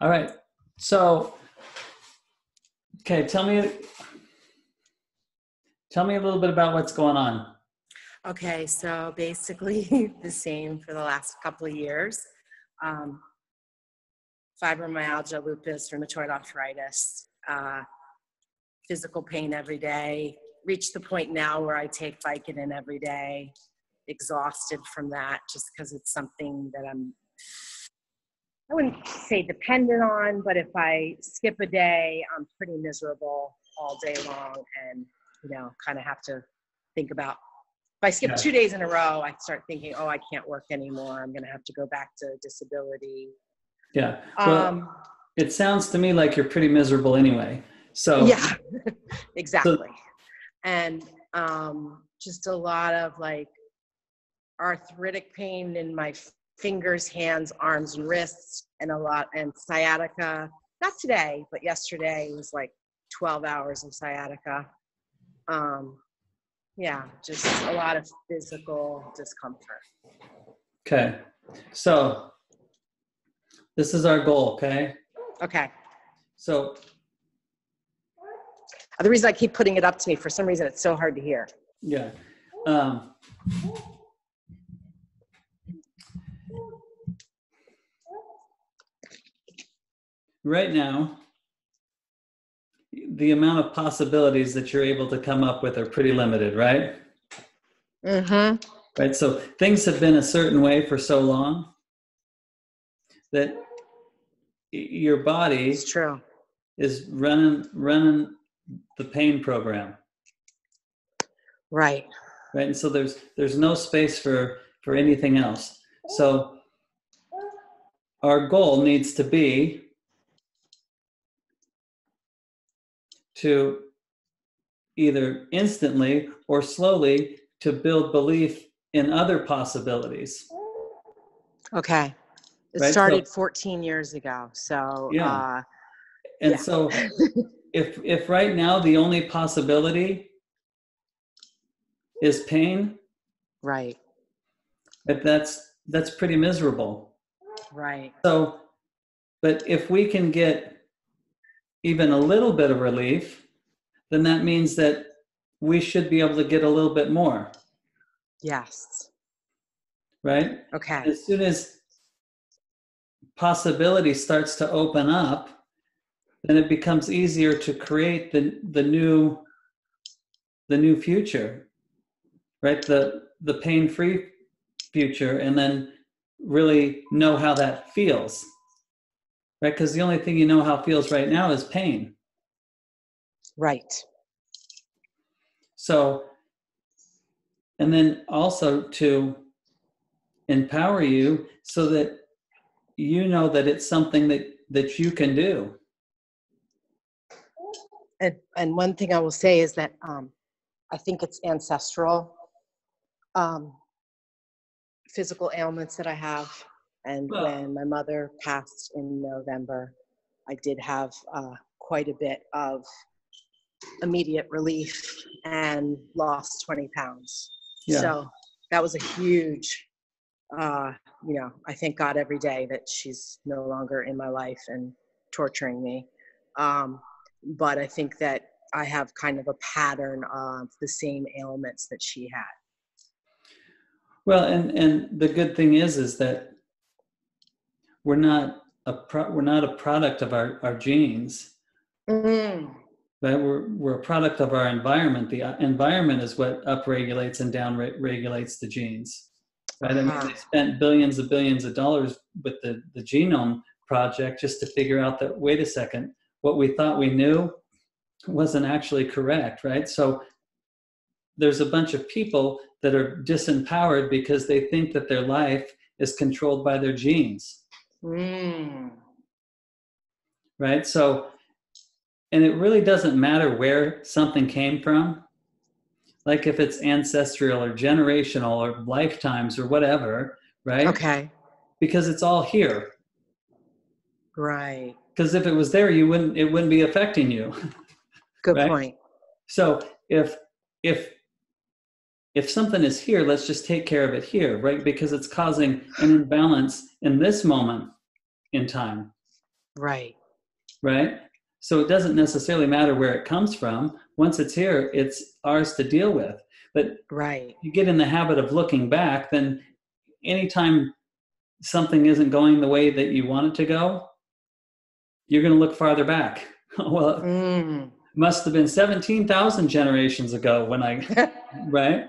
All right. So, okay, tell me a little bit about what's going on. Okay, so basically the same for the last couple of years. Um, Fibromyalgia, lupus, rheumatoid arthritis, physical pain every day. Reached the point now where I take Vicodin every day, exhausted from that just because it's something that I wouldn't say dependent on, but if I skip a day, I'm pretty miserable all day long and, kind of have to think about, if I skip Yeah. 2 days in a row, I start thinking, oh, I can't work anymore. I'm going to have to go back to disability. Yeah. Well, it sounds to me like you're pretty miserable anyway. So yeah, exactly. And just a lot of like arthritic pain in my fingers, hands, arms, and wrists, and sciatica. Not today, but yesterday was like 12 hours of sciatica. Just a lot of physical discomfort. Okay. So this is our goal, okay? Okay. So The reason I keep putting it up to me, for some reason, it's so hard to hear. yeah. Right now, the amount of possibilities that you're able to come up with are pretty limited, right? Mm-hmm. Right. So things have been a certain way for so long that your body It's true. is running the pain program. Right. Right. And so there's no space for anything else. So our goal needs to be to either instantly or slowly to build belief in other possibilities. Okay. It started 14 years ago. So, yeah. So if right now the only possibility is pain, right. That's pretty miserable. Right. So, but if we can get even a little bit of relief, then that means that we should be able to get a little bit more. Yes. Right? Okay. As soon as possibility starts to open up, then it becomes easier to create the new future, right? The pain-free future, and then really know how that feels, right? Because the only thing you know how it feels right now is pain. Right. So, and then also to empower you so that you know that it's something that you can do. And one thing I will say is that I think it's ancestral physical ailments that I have. And when my mother passed in November, I did have quite a bit of immediate relief and lost 20 pounds. Yeah. So that was a huge, I thank God every day that she's no longer in my life and torturing me. But I think that I have kind of a pattern of the same ailments that she had. Well, and the good thing is that we're not a product of our genes. Mm. Right? We're a product of our environment. The environment is what upregulates and downregulates the genes. Right? I mean, they spent billions of dollars with the genome project just to figure out that, wait a second, what we thought we knew wasn't actually correct, right? So there's a bunch of people that are disempowered because they think that their life is controlled by their genes. Mm. Right? So, and it really doesn't matter where something came from. Like if it's ancestral or generational or lifetimes or whatever, right? Okay. Because it's all here. Right. Because if it was there, it wouldn't be affecting you. Good right? point. So if something is here, let's just take care of it here, right? Because it's causing an imbalance in this moment in time. Right. right? So it doesn't necessarily matter where it comes from. Once it's here, it's ours to deal with. But Right. you get in the habit of looking back, then anytime something isn't going the way that you want it to go, you're going to look farther back. Well, it must have been 17,000 generations ago when I, right?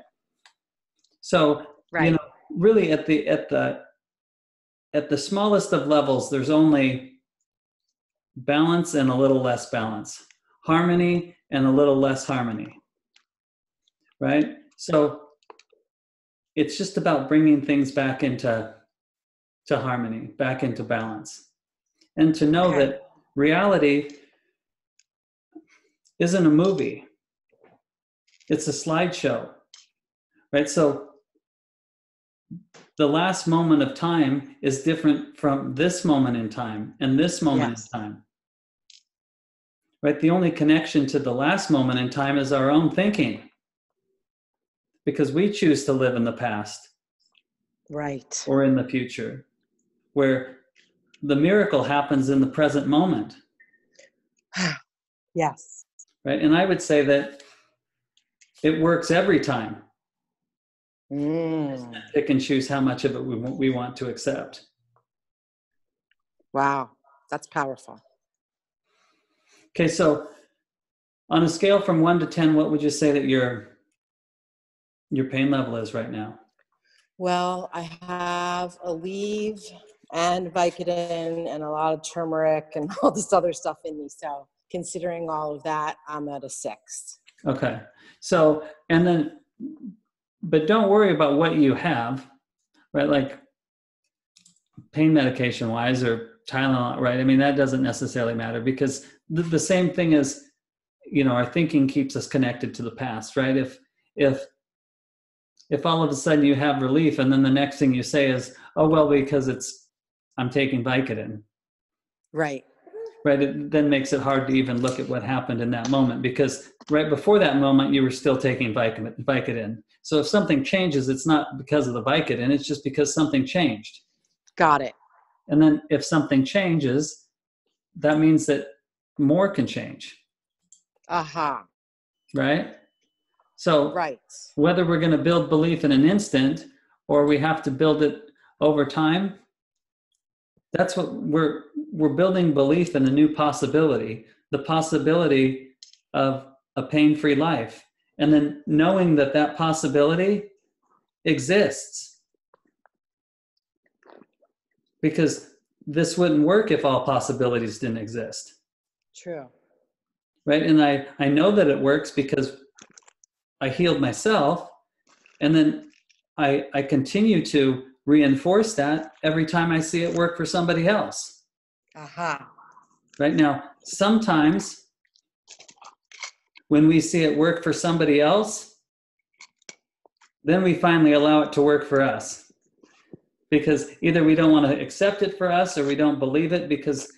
So, Right. really at the smallest of levels, there's only balance and a little less balance, harmony and a little less harmony, right? So it's just about bringing things back into harmony, back into balance, and to know that reality isn't a movie, it's a slideshow, right? So the last moment of time is different from this moment in time and this moment in time, right? The only connection to the last moment in time is our own thinking, because we choose to live in the past, right, or in the future, where the miracle happens in the present moment. Yes. Right? And I would say that it works every time. Pick and choose how much of it we want to accept. Wow, that's powerful. Okay, so on a scale from 1 to 10, what would you say that your pain level is right now? Well, I have Aleve and Vicodin and a lot of turmeric and all this other stuff in me. So considering all of that, I'm at a 6. Okay. So, and then, but don't worry about what you have, right? Like pain medication wise or Tylenol, right? I mean, that doesn't necessarily matter, because the same thing is, our thinking keeps us connected to the past, right? If all of a sudden you have relief and then the next thing you say is, oh, well, because I'm taking Vicodin. Right. Right. It then makes it hard to even look at what happened in that moment, because right before that moment, you were still taking Vicodin. So if something changes, it's not because of the Vicodin, it's just because something changed. Got it. And then if something changes, that means that more can change. Aha. Right? So right. Whether we're going to build belief in an instant or we have to build it over time, that's what we're building belief in, a new possibility, the possibility of a pain-free life. And then knowing that that possibility exists. Because this wouldn't work if all possibilities didn't exist. True. Right? And I know that it works because I healed myself, and then I continue to reinforce that every time I see it work for somebody else. Aha. Right? Now, sometimes when we see it work for somebody else, then we finally allow it to work for us. Because either we don't want to accept it for us, or we don't believe it because,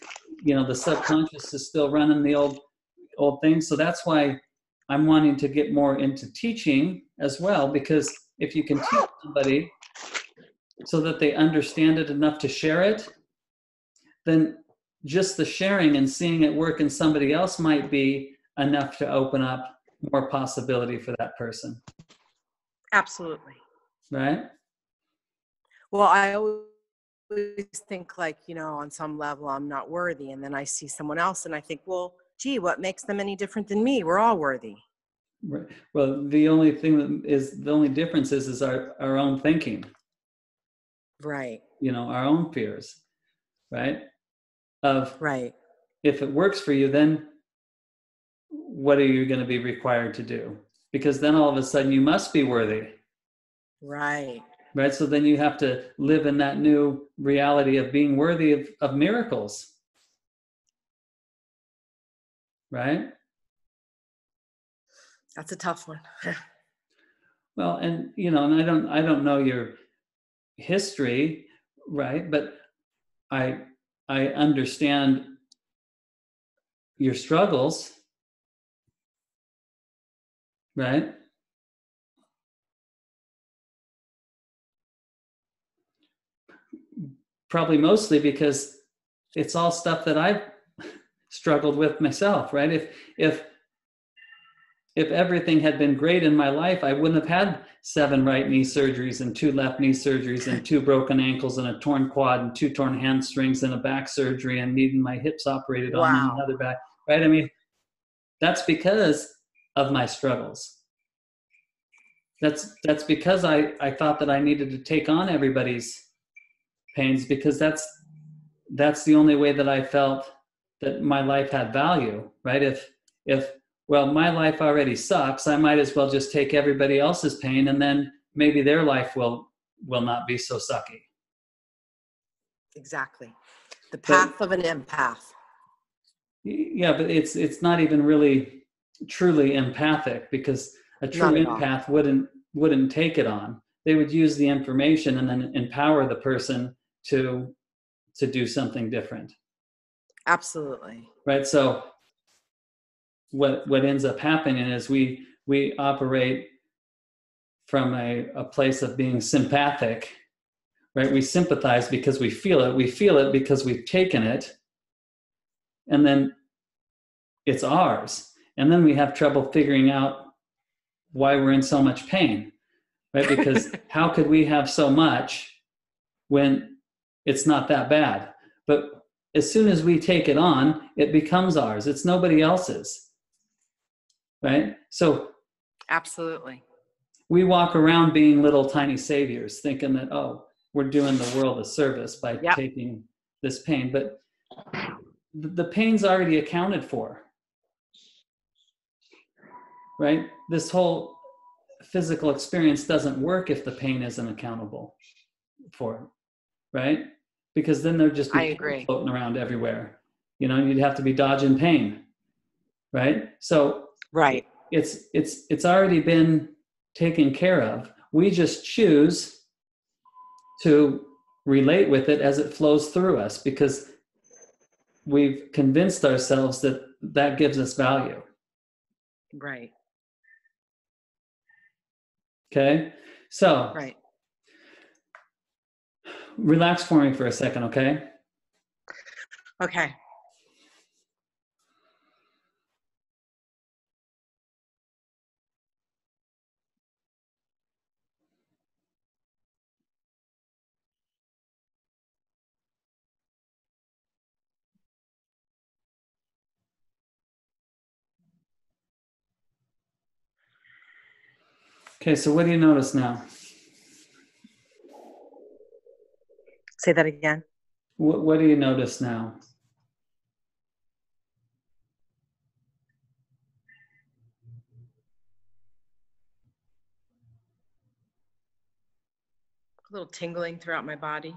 the subconscious is still running the old things. So that's why I'm wanting to get more into teaching as well, because if you can teach somebody so that they understand it enough to share it, then just the sharing and seeing it work in somebody else might be enough to open up more possibility for that person. Absolutely. Right? Well, I always think on some level I'm not worthy. And then I see someone else and I think, well, gee, what makes them any different than me? We're all worthy. Right. Well, the only difference is our own thinking. Right. Our own fears, right? Right. If it works for you, then what are you going to be required to do? Because then all of a sudden you must be worthy. Right. Right. So then you have to live in that new reality of being worthy of miracles. Right? That's a tough one. Well, and and I don't know your history, right? But I understand your struggles, right? Probably mostly because it's all stuff that I've struggled with myself, right? If everything had been great in my life, I wouldn't have had 7 right knee surgeries and 2 left knee surgeries and 2 broken ankles and a torn quad and 2 torn hamstrings and a back surgery and needing my hips operated on and another back, right? I mean, that's because of my struggles. That's because I thought that I needed to take on everybody's pains, because that's the only way that I felt that my life had value, right? If well, my life already sucks, I might as well just take everybody else's pain, and then maybe their life will not be so sucky. Exactly. The path of an empath. Yeah, but it's not even really truly empathic, because a true empath wouldn't take it on. They would use the information and then empower the person to do something different. Absolutely. Right. So what ends up happening is we operate from a place of being sympathic, right? We sympathize because we feel it. We feel it because we've taken it, and then it's ours. And then we have trouble figuring out why we're in so much pain, right? Because how could we have so much when it's not that bad? But as soon as we take it on, it becomes ours. It's nobody else's, right? So absolutely, we walk around being little tiny saviors, thinking that, oh, we're doing the world a service by taking this pain. But the pain's already accounted for, right? This whole physical experience doesn't work if the pain isn't accountable for, right? Because then there'd just be pain floating around everywhere. You know, you'd have to be dodging pain, right? So it's already been taken care of. We just choose to relate with it as it flows through us, because we've convinced ourselves that that gives us value. Right. Okay. So relax for me for a second. Okay. Okay. Okay, so what do you notice now? Say that again. What do you notice now? A little tingling throughout my body.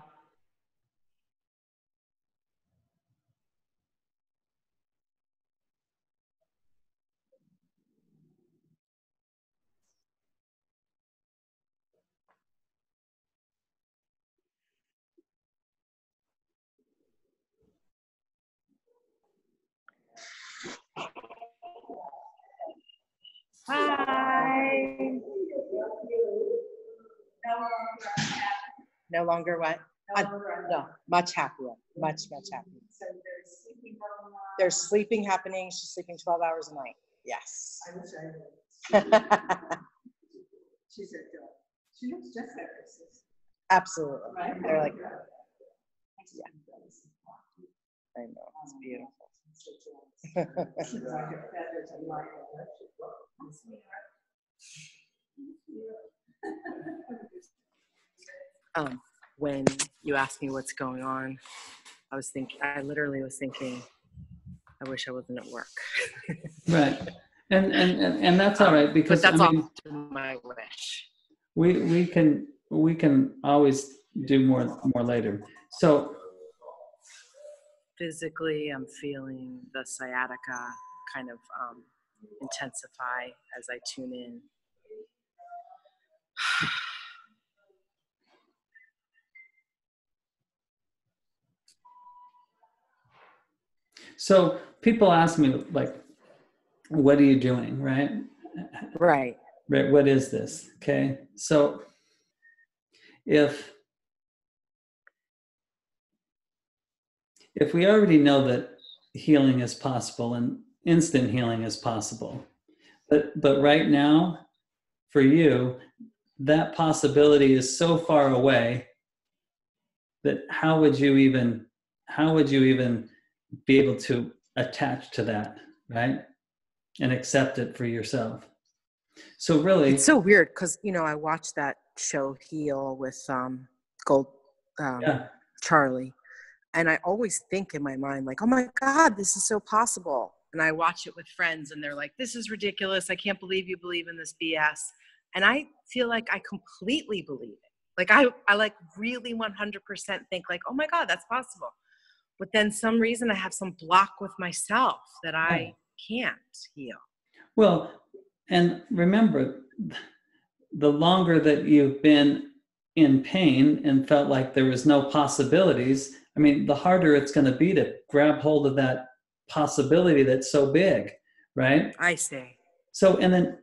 Hi. No longer what? No, much happier. Much happier. So there's sleeping happening. She's sleeping 12 hours a night. Yes. She said, she looks just like her sister. Absolutely. Right? They're like, yeah. I know. It's beautiful. When you asked me what's going on, I literally was thinking, I wish I wasn't at work. Right. And that's all right, because but that's often my wish. We can always do more later. So physically, I'm feeling the sciatica kind of intensify as I tune in. So people ask me, like, what are you doing, right? Right. Right. What is this? Okay. So if if we already know that healing is possible and instant healing is possible, but right now, for you, that possibility is so far away that how would you even be able to attach to that, right? And accept it for yourself. So really, It's so weird because, you know, I watched that show Heal with Gold yeah, Charlie, and I always think in my mind, like, oh my God, this is so possible. And I watch it with friends and they're like, this is ridiculous. I can't believe you believe in this BS. And I feel like I completely believe it. Like I like really 100% think like, oh my God, that's possible. But then some reason I have some block with myself that I can't heal. well, and remember, the longer that you've been in pain and felt like there was no possibilities, I mean, the harder it's going to be to grab hold of that possibility that's so big, right? I see. So, and then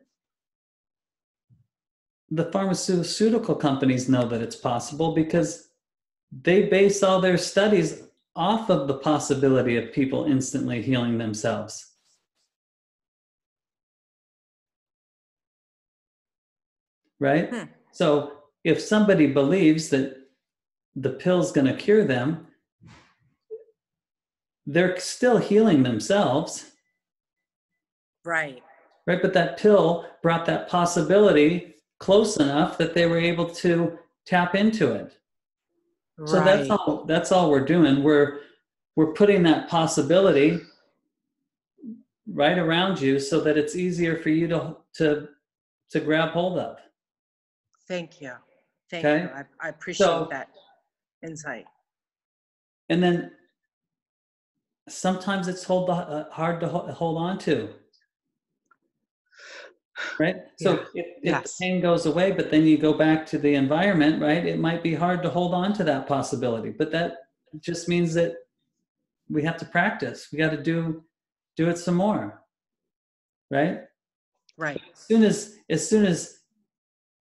the pharmaceutical companies know that it's possible because they base all their studies off of the possibility of people instantly healing themselves. Right? So if somebody believes that the pill's going to cure them, they're still healing themselves. Right. Right? But that pill brought that possibility close enough that they were able to tap into it. Right. So that's all we're doing. We're putting that possibility right around you so that it's easier for you to grab hold of. Thank you. Thank Okay? you. I appreciate that insight. And then sometimes it's hard to hold on to. Right? So if the pain goes away, but then you go back to the environment, right? It might be hard to hold on to that possibility, but that just means that we have to practice. We got to do it some more, right? Right. As soon as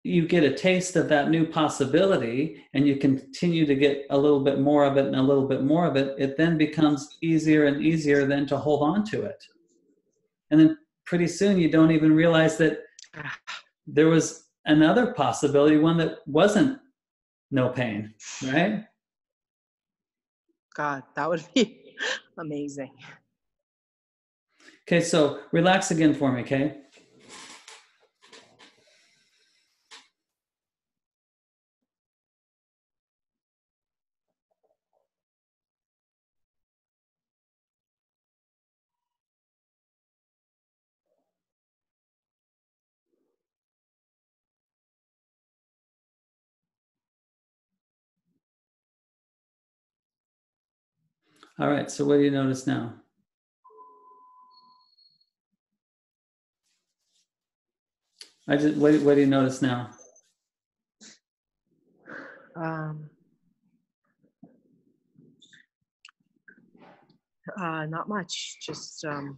you get a taste of that new possibility and you continue to get a little bit more of it and a little bit more of it, it then becomes easier and easier then to hold on to it. And then pretty soon you don't even realize that there was another possibility, one that wasn't no pain, right? God, that would be amazing. Okay, so relax again for me, okay? All right, so what do you notice now? What do you notice now? Not much, just a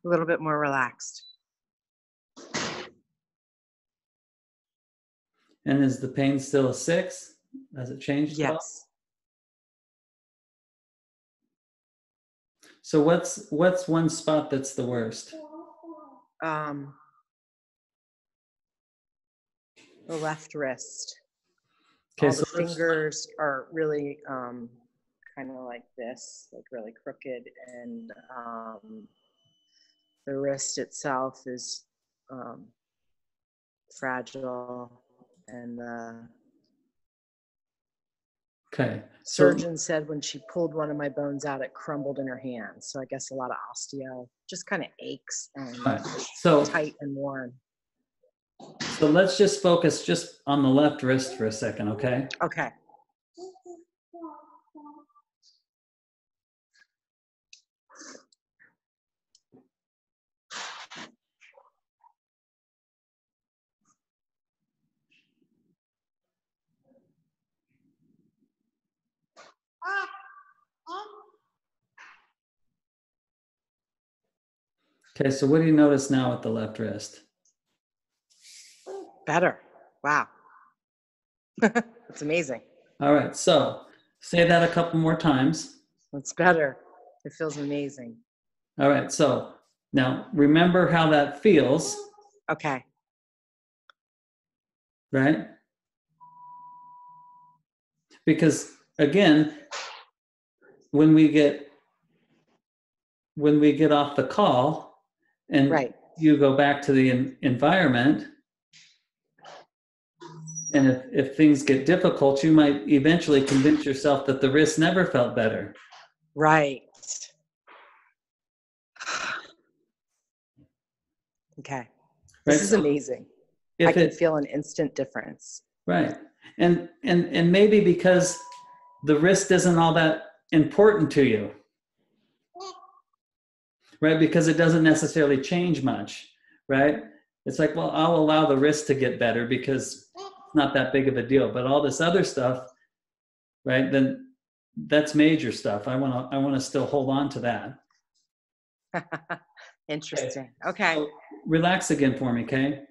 little bit more relaxed. And is the pain still a 6? Has it changed at all? Yes. So what's one spot that's the worst? The left wrist. Okay, All so the fingers are really kind of like this, like really crooked, and the wrist itself is fragile, and the surgeon said when she pulled one of my bones out, it crumbled in her hand. So I guess a lot of osteo, just kind of aches and tight and worn. So let's just focus just on the left wrist for a second, okay? Okay. Okay, so what do you notice now with the left wrist? Better. Wow. That's amazing. All right. So say that a couple more times. It's better. It feels amazing. All right. So now remember how that feels, Okay. right? Because again, when we get off the call and Right. you go back to the environment, and if things get difficult, you might eventually convince yourself that the wrist never felt better. Right. Okay. This Right? is So amazing. I if can feel an instant difference. right. And maybe because the wrist isn't all that important to you, right? Because it doesn't necessarily change much, right? It's like, well, I'll allow the wrist to get better because it's not that big of a deal. But all this other stuff, right? Then that's major stuff. I want to still hold on to that. Interesting. Okay. So relax again for me, okay?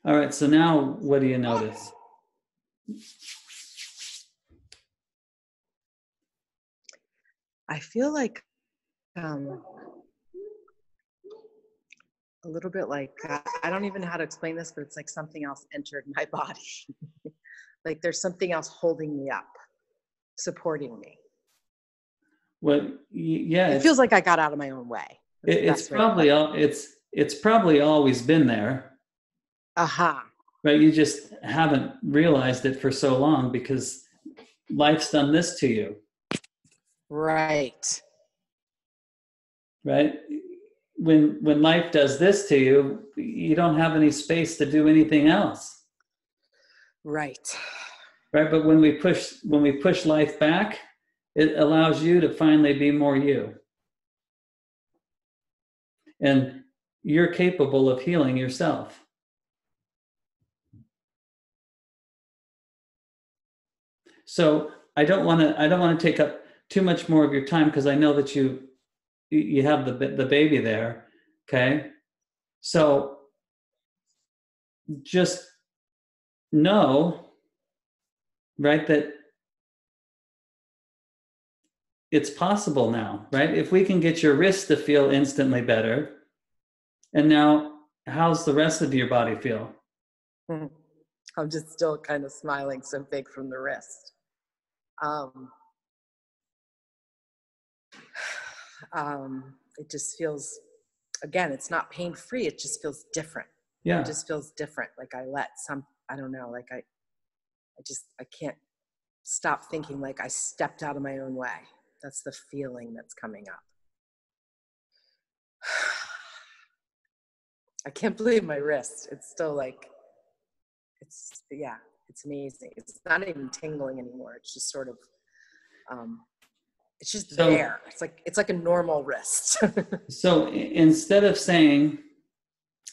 All right, so now what do you notice? I feel like a little bit like I don't even know how to explain this, but it's like something else entered my body. Like there's something else holding me up, supporting me. Well, yeah, It feels like I got out of my own way. it's probably it's probably always been there. Aha. Right? You just haven't realized it for so long because life's done this to you. Right. Right? When life does this to you, you don't have any space to do anything else. Right. Right? But when we push life back, it allows you to finally be more you. And you're capable of healing yourself. So I don't want to take up too much more of your time because I know that you have the baby there, okay? So just know, right, that it's possible now, right? If we can get your wrist to feel instantly better, and now how's the rest of your body feel? I'm just still kind of smiling so big from the wrist. It just feels, again, it's not pain-free. It just feels different. Yeah. It just feels different. Like I don't know, like I can't stop thinking like I stepped out of my own way. That's the feeling that's coming up. I can't believe my wrist. It's still like, it's amazing. It's not even tingling anymore. It's just sort of, it's just there. It's like a normal wrist. So instead of saying,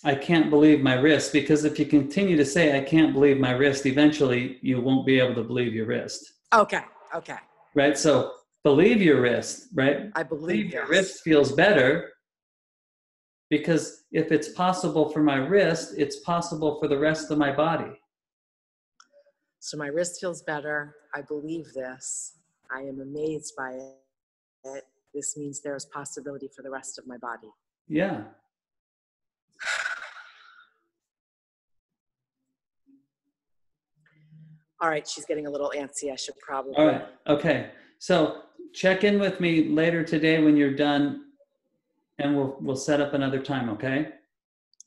I can't believe my wrist, because if you continue to say, I can't believe my wrist, eventually you won't be able to believe your wrist. Okay. Right? So believe your wrist, right? I believe your wrist feels better, because if it's possible for my wrist, it's possible for the rest of my body. So my wrist feels better. I believe this. I am amazed by it. This means there's possibility for the rest of my body. Yeah. All right, she's getting a little antsy. I should probably. All right. Okay. So check in with me later today when you're done, and we'll set up another time, okay?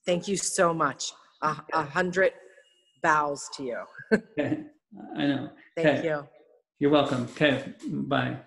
Thank you so much. 100 bows to you. Okay. I know. Thank you. You're welcome. Okay. Bye.